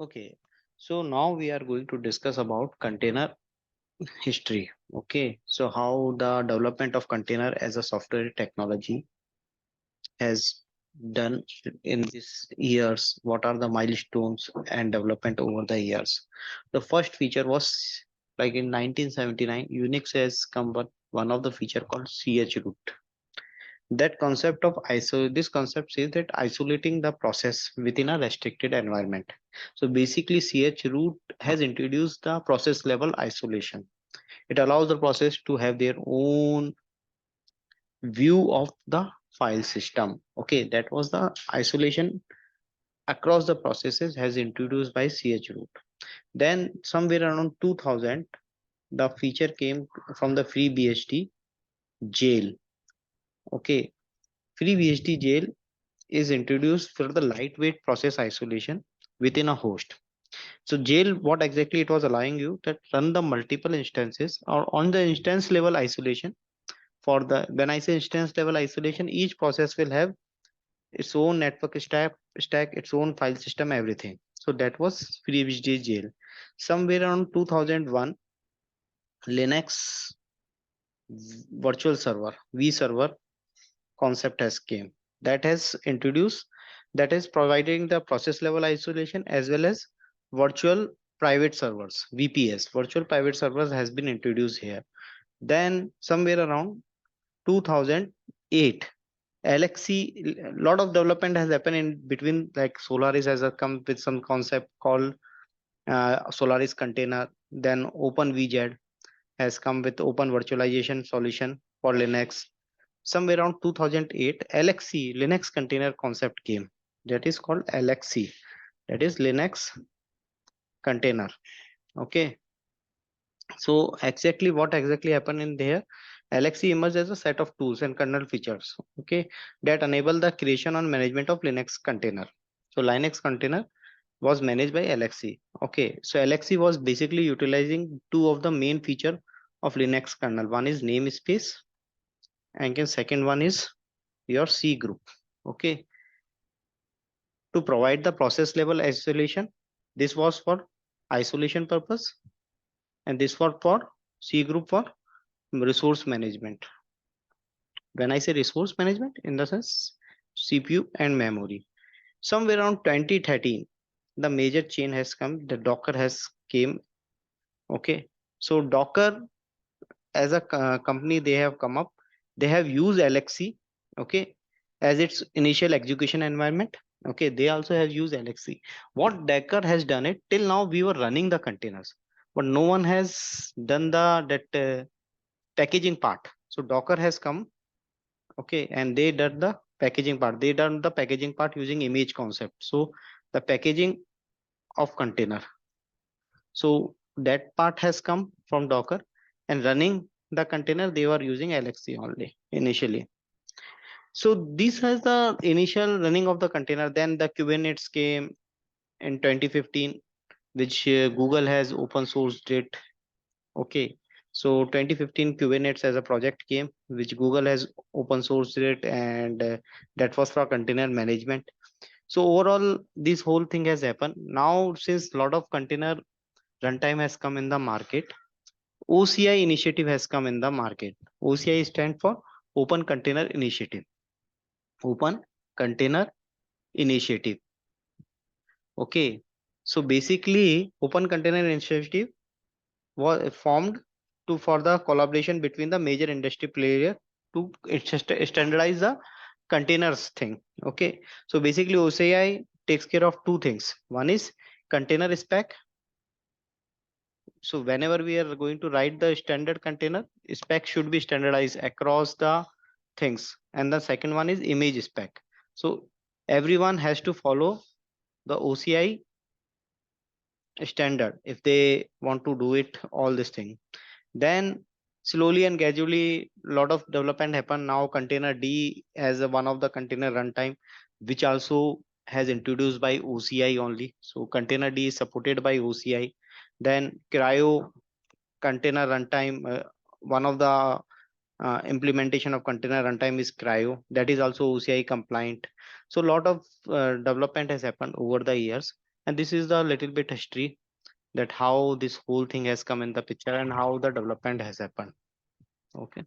Okay, so now we are going to discuss about container history. Okay, so how the development of container as a software technology has done in these years. What are the milestones and development over the years? The first feature was like in 1979, Unix has come with one of the feature called chroot. That concept of this concept says that isolating the process within a restricted environment. So basically chroot has introduced the process level isolation. It allows the process to have their own view of the file system. Okay, that was the isolation across the processes has introduced by chroot. Then somewhere around 2000, the feature came from the FreeBSD jail. Okay, FreeBSD jail is introduced for the lightweight process isolation within a host. So jail, what exactly it was allowing you that run the multiple instances or on the instance level isolation. For the when I say instance level isolation, each process will have its own network stack, its own file system, everything. So that was FreeBSD jail. Somewhere around 2001, Linux virtual server, vServer concept has came. That has introduced, that is providing the process level isolation as well as virtual private servers, VPS, virtual private servers has been introduced here. Then somewhere around 2008, LXC, lot of development has happened in between, like Solaris has come with some concept called Solaris container. Then OpenVZ has come with open virtualization solution for Linux. Somewhere around 2008, LXC, Linux container concept came. That is called LXC. That is Linux container. Okay. So exactly what exactly happened in there? LXC emerged as a set of tools and kernel features. Okay, that enable the creation and management of Linux container. So Linux container was managed by LXC. Okay, so LXC was basically utilizing two of the main feature of Linux kernel. One is namespace, and the second one is your C group. Okay, to provide the process level isolation. This was for isolation purpose, and this was for C group for resource management. When I say resource management, in the sense CPU and memory. Somewhere around 2013, the major change has come. The Docker has came. Okay, so Docker as a company, they have come up. They have used LXC. Okay, as its initial execution environment. Okay, they also have used LXC. What Docker has done it till now, we were running the containers, but no one has done the that packaging part. So Docker has come. Okay, and they did the packaging part. They done the packaging part using image concept. So the packaging of container. So that part has come from Docker, and running the container, they were using LXC only initially. So this has the initial running of the container. Then the Kubernetes came in 2015, which Google has open sourced it. Okay, so 2015 Kubernetes as a project came, which Google has open sourced it, and that was for container management. So overall, this whole thing has happened. Now, since a lot of container runtime has come in the market, OCI initiative has come in the market. OCI stand for Open Container Initiative. Open Container Initiative. Okay. So basically, Open Container Initiative was formed to for the collaboration between the major industry player to standardize the containers thing. Okay. So basically, OCI takes care of two things. One is container spec. So whenever we are going to write the standard container, spec should be standardized across the things. And the second one is image spec. So everyone has to follow the OCI standard if they want to do it all this thing. Then slowly and gradually a lot of development happen. Now container D as one of the container runtime, which also has introduced by OCI only. So container D is supported by OCI. Then CRI-O container runtime, one of the implementation of container runtime is CRI-O, that is also OCI compliant. So a lot of development has happened over the years, And this is the little bit history that how this whole thing has come in the picture and how the development has happened. Okay.